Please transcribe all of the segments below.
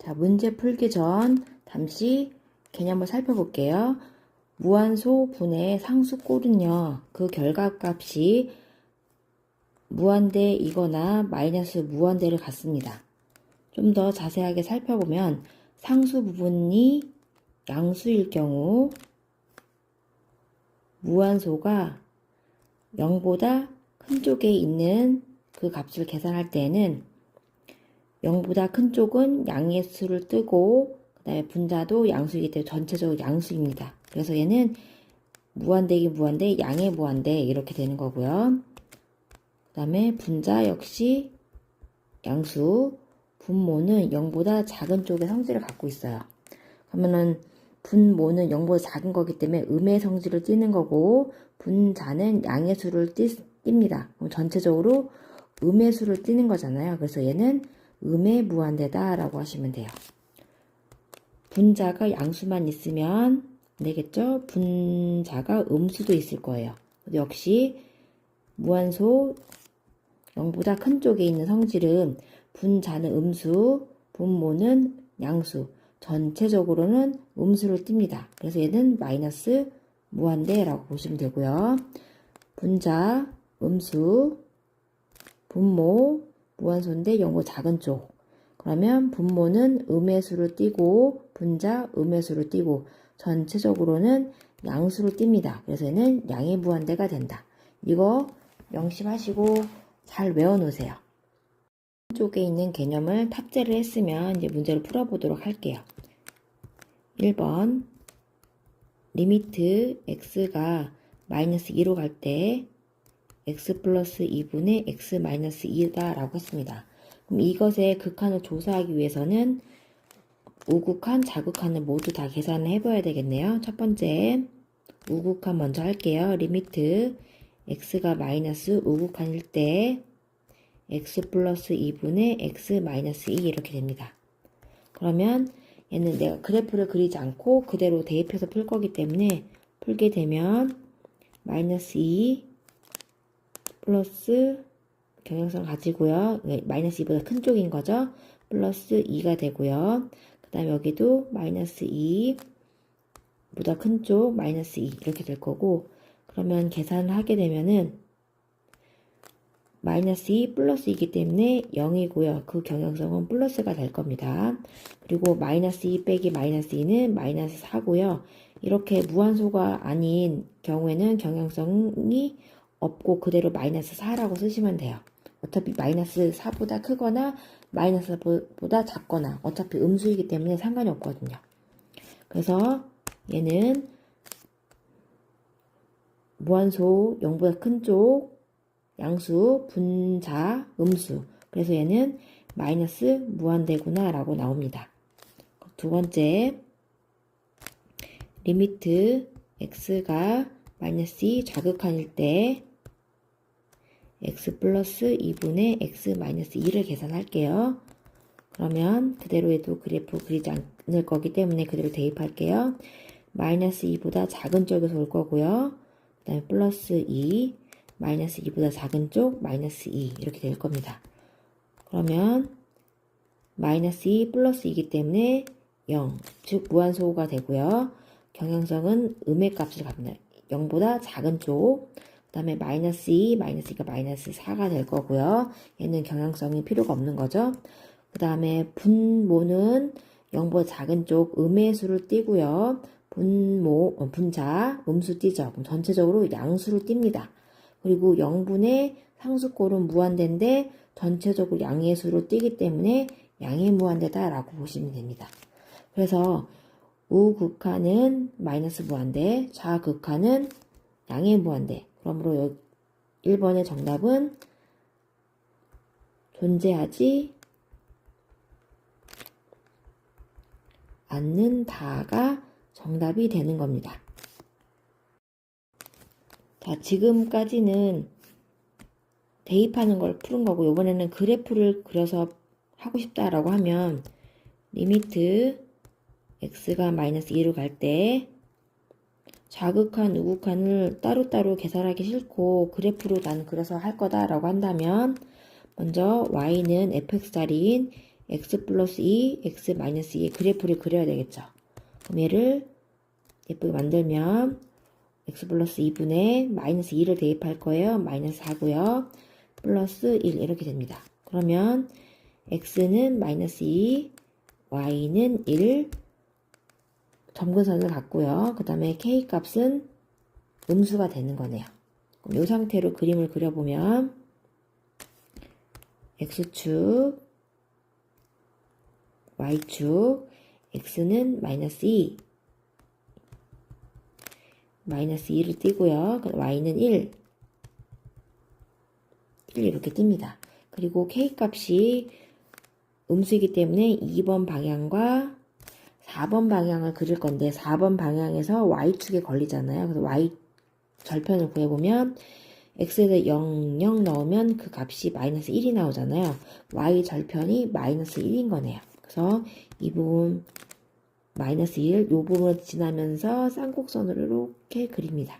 자, 문제 풀기 전 잠시 개념을 살펴볼게요. 무한소 분의 상수꼴은요, 그 결과값이 무한대이거나 마이너스 무한대를 갖습니다. 좀 더 자세하게 살펴보면 상수 부분이 양수일 경우 무한소가 0보다 큰 쪽에 있는 그 값을 계산할 때는 0보다 큰 쪽은 양의 수를 뜨고 그 다음에 분자도 양수이기 때문에 전체적으로 양수입니다. 그래서 얘는 무한대이기 무한대, 양의 무한대 이렇게 되는 거고요. 그 다음에 분자 역시 양수, 분모는 0보다 작은 쪽의 성질을 갖고 있어요. 그러면은 분모는 0보다 작은 거기 때문에 음의 성질을 띠는 거고 분자는 양의 수를 띱니다. 그럼 전체적으로 음의 수를 띠는 거잖아요. 그래서 얘는 음의 무한대다 라고 하시면 돼요. 분자가 양수만 있으면 안 되겠죠? 분자가 음수도 있을 거예요. 역시 무한소 0보다 큰 쪽에 있는 성질은 분자는 음수, 분모는 양수, 전체적으로는 음수를 띱니다. 그래서 얘는 마이너스 무한대라고 보시면 되고요. 분자, 음수, 분모, 무한소인데 0보다 작은 쪽. 그러면 분모는 음의 수를 띄고 분자 음의 수를 띄고 전체적으로는 양수를 띱니다. 그래서 얘는 양의 무한대가 된다. 이거 명심하시고 잘 외워놓으세요. 쪽에 있는 개념을 탑재를 했으면 이제 문제를 풀어보도록 할게요. 1번 리미트 x가 마이너스 2로 갈 때 x 플러스 2분의 x 마이너스 2다 라고 했습니다. 그럼 이것의 극한을 조사하기 위해서는 우극한, 자극한을 모두 다 계산을 해봐야 되겠네요. 첫 번째 우극한 먼저 할게요. 리미트 x가 마이너스 우극한일 때 x 플러스 2분의 x 마이너스 2 이렇게 됩니다. 그러면 얘는 내가 그래프를 그리지 않고 그대로 대입해서 풀 거기 때문에 풀게 되면 마이너스 2 플러스 경향성 가지고요. 마이너스 2보다 큰 쪽인 거죠. 플러스 2가 되고요. 그 다음에 여기도 마이너스 2보다 큰 쪽 마이너스 2 이렇게 될 거고 그러면 계산을 하게 되면은 마이너스 2 플러스 2이기 때문에 0이고요. 그 경향성은 플러스가 될 겁니다. 그리고 마이너스 2 빼기 마이너스 2는 마이너스 4고요. 이렇게 무한소가 아닌 경우에는 경향성이 없고 그대로 마이너스 4라고 쓰시면 돼요. 어차피 마이너스 4보다 크거나 마이너스 4보다 작거나 어차피 음수이기 때문에 상관이 없거든요. 그래서 얘는 무한소 0보다 큰 쪽 양수, 분자, 음수. 그래서 얘는 마이너스 무한대구나 라고 나옵니다. 두 번째 리미트 x가 마이너스 2 자극한일 때 x 플러스 2분의 x 마이너스 2를 계산할게요. 그러면 그대로 해도 그래프 그리지 않을 거기 때문에 그대로 대입할게요. 마이너스 2보다 작은 쪽에서 올 거고요. 그 다음에 플러스 2 마이너스 2보다 작은 쪽 마이너스 2 이렇게 될 겁니다. 그러면 마이너스 2 플러스 2이기 때문에 0, 즉 무한소가 되고요. 경향성은 음의 값을 갖습니다. 0보다 작은 쪽, 그 다음에 마이너스 2, 마이너스 2가 마이너스 4가 될 거고요. 얘는 경향성이 필요가 없는 거죠. 그 다음에 분모는 0보다 작은 쪽 음의 수를 띄고요. 분자, 음수 띄죠. 그럼 전체적으로 양수를 띱니다. 그리고 0분의 상수꼴은 무한대인데 전체적으로 양의 수로 띄기 때문에 양의 무한대다 라고 보시면 됩니다. 그래서 우극한은 마이너스 무한대, 좌극한은 양의 무한대. 그러므로 1번의 정답은 존재하지 않는다가 정답이 되는 겁니다. 자, 지금까지는 대입하는 걸 푸는 거고 이번에는 그래프를 그려서 하고 싶다라고 하면 리미트 x가 마이너스 2로 갈 때 좌극한, 우극한을 따로따로 계산하기 싫고 그래프로 나는 그려서 할 거다라고 한다면 먼저 y는 fx자리인 x 플러스 2, x 마이너스 2의 그래프를 그려야 되겠죠. 그럼 얘를 예쁘게 만들면 x 플러스 2분의 마이너스 2를 대입할 거예요. 마이너스 4고요. 플러스 1 이렇게 됩니다. 그러면 x는 마이너스 2, y는 1, 점근선을 갖고요. 그 다음에 k 값은 음수가 되는 거네요. 그럼 이 상태로 그림을 그려보면 x축, y축, x는 마이너스 2, 마이너스 2를 띄고요. y는 1, 1 이렇게 뜹니다. 그리고 k 값이 음수이기 때문에 2번 방향과 4번 방향을 그릴 건데 4번 방향에서 y축에 걸리잖아요. 그래서 y 절편을 구해보면 x에다 0, 0 넣으면 그 값이 마이너스 1이 나오잖아요. y 절편이 마이너스 1인 거네요. 그래서 이 부분 마이너스 1, 이 부분을 지나면서 쌍곡선으로 이렇게 그립니다.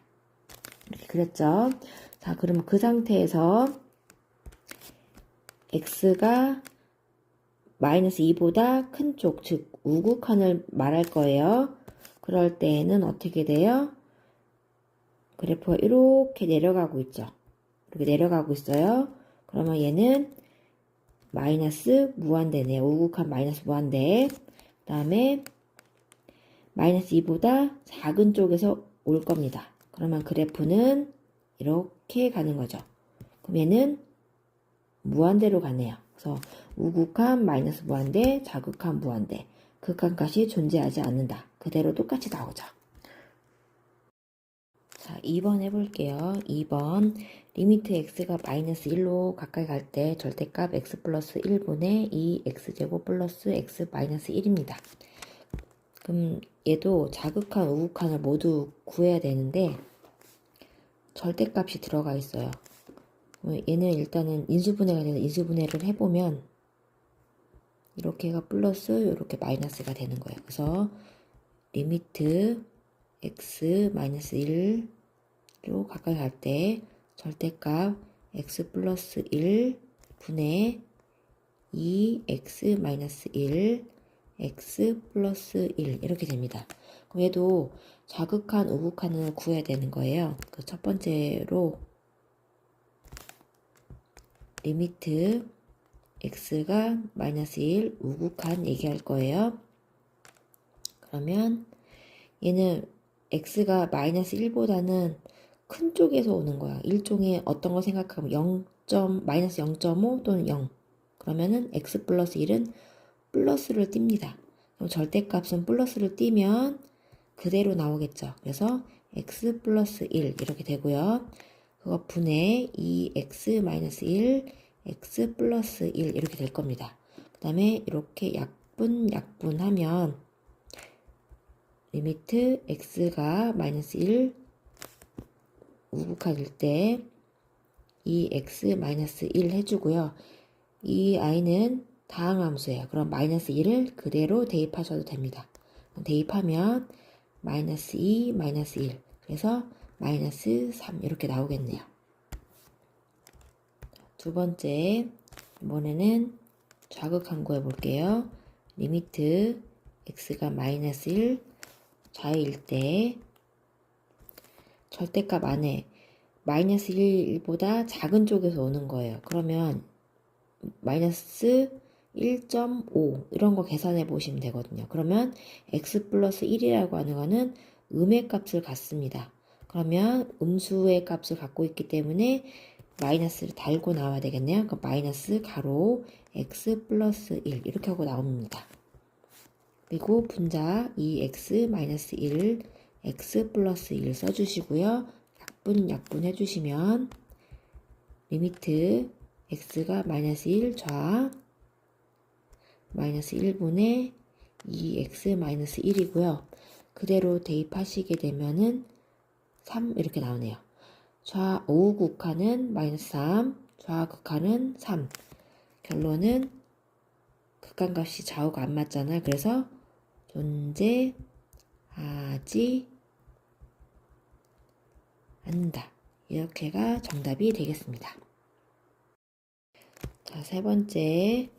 이렇게 그렸죠. 자, 그러면 그 상태에서 x가 마이너스 2보다 큰 쪽, 즉 우극한을 말할 거예요. 그럴 때에는 어떻게 돼요? 그래프가 이렇게 내려가고 있죠. 이렇게 내려가고 있어요. 그러면 얘는 마이너스 무한대네요. 우극한 마이너스 무한대. 그 다음에 마이너스 2보다 작은 쪽에서 올 겁니다. 그러면 그래프는 이렇게 가는 거죠. 그럼 얘는 무한대로 가네요. 그래서 우극한 마이너스 무한대, 자극한 무한대, 극한값이 존재하지 않는다. 그대로 똑같이 나오죠. 자, 2번 해볼게요. 2번 리미트 x가 마이너스 1로 가까이 갈 때 절대값 x 플러스 1분의 2x제곱 플러스 x 마이너스 1입니다. 그럼 얘도 자극한, 우극한을 모두 구해야 되는데 절대값이 들어가 있어요. 얘는 일단은 인수분해가 돼서 인수분해를 해보면 이렇게가 플러스 이렇게 마이너스가 되는 거예요. 그래서 리미트 x 마이너스 1로 가까이 갈 때 절대값 x 플러스 1 분의 2x 마이너스 1 x 플러스 1 이렇게 됩니다. 그럼 얘도 자극한, 우극한을 구해야 되는 거예요. 그 첫 번째로 리미트 x가 마이너스 1 우극한 얘기할 거예요. 그러면 얘는 x가 마이너스 1보다는 큰 쪽에서 오는 거야. 일종의 어떤 거 생각하면 0. 마이너스 0.5 또는 0. 그러면은 x 플러스 1은 플러스를 띱니다. 그럼 절대값은 플러스를 띄면 그대로 나오겠죠. 그래서 x 플러스 1 이렇게 되고요. 그거 분의 2x 마이너스 1 x 플러스 1 이렇게 될 겁니다. 그 다음에 이렇게 약분하면 리미트 x가 마이너스 1 우극화될 때 2x 마이너스 1 해주고요. 이 i는 다항함수예요. 그럼 마이너스 1을 그대로 대입하셔도 됩니다. 대입하면 마이너스 2 마이너스 1 그래서 마이너스 3 이렇게 나오겠네요. 두 번째 이번에는 좌극한 거 해볼게요. 리미트 x가 마이너스 1 좌일 때 절대값 안에 마이너스 1보다 작은 쪽에서 오는 거예요. 그러면 마이너스 1.5 이런 거 계산해 보시면 되거든요. 그러면 x 플러스 1이라고 하는 거는 음의 값을 갖습니다. 그러면 음수의 값을 갖고 있기 때문에 마이너스를 달고 나와야 되겠네요. 그럼 마이너스 가로 x 플러스 1 이렇게 하고 나옵니다. 그리고 분자 2x 마이너스 1 x 플러스 1 써주시고요. 약분 해주시면 리미트 x가 마이너스 1 좌 마이너스 1분의 2x 마이너스 1이고요. 그대로 대입하시게 되면은 3 이렇게 나오네요. 우극한은 마이너스 3, 좌극한은 3. 결론은 극한값이 좌우가 안 맞잖아요. 그래서 존재하지 않는다. 이렇게가 정답이 되겠습니다. 자, 세 번째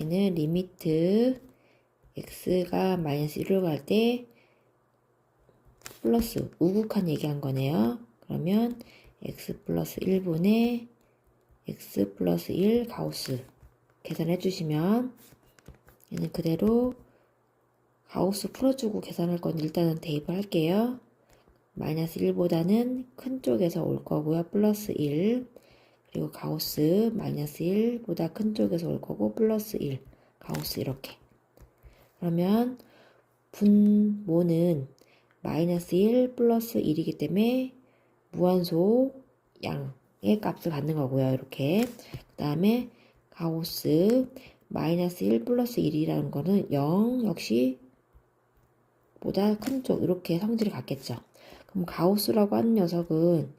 얘는 리미트 x가 마이너스 1로 갈 때 플러스 우극한 얘기한 거네요. 그러면 x 플러스 1분의 x 플러스 1 가우스 계산해 주시면 얘는 그대로 가우스 풀어주고 계산할 건 일단은 대입을 할게요. 마이너스 1보다는 큰 쪽에서 올 거고요. 플러스 1 그리고 가우스 마이너스 1보다 큰 쪽에서 올 거고 플러스 1 가우스 이렇게. 그러면 분모는 마이너스 1 플러스 1이기 때문에 무한소 양의 값을 갖는 거고요. 이렇게. 그 다음에 가우스 마이너스 1 플러스 1이라는 거는 0 역시 보다 큰 쪽 이렇게 성질을 갖겠죠. 그럼 가우스라고 하는 녀석은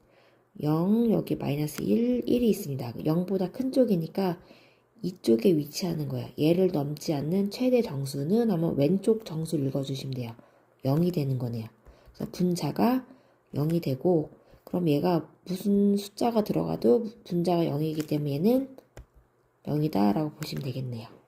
0 여기 마이너스 1, 1이 있습니다. 0보다 큰 쪽이니까 이쪽에 위치하는 거예요. 얘를 넘지 않는 최대 정수는 아마 왼쪽 정수 읽어주시면 돼요. 0이 되는 거네요. 그래서 분자가 0이 되고 그럼 얘가 무슨 숫자가 들어가도 분자가 0이기 때문에 얘는 0이다 라고 보시면 되겠네요.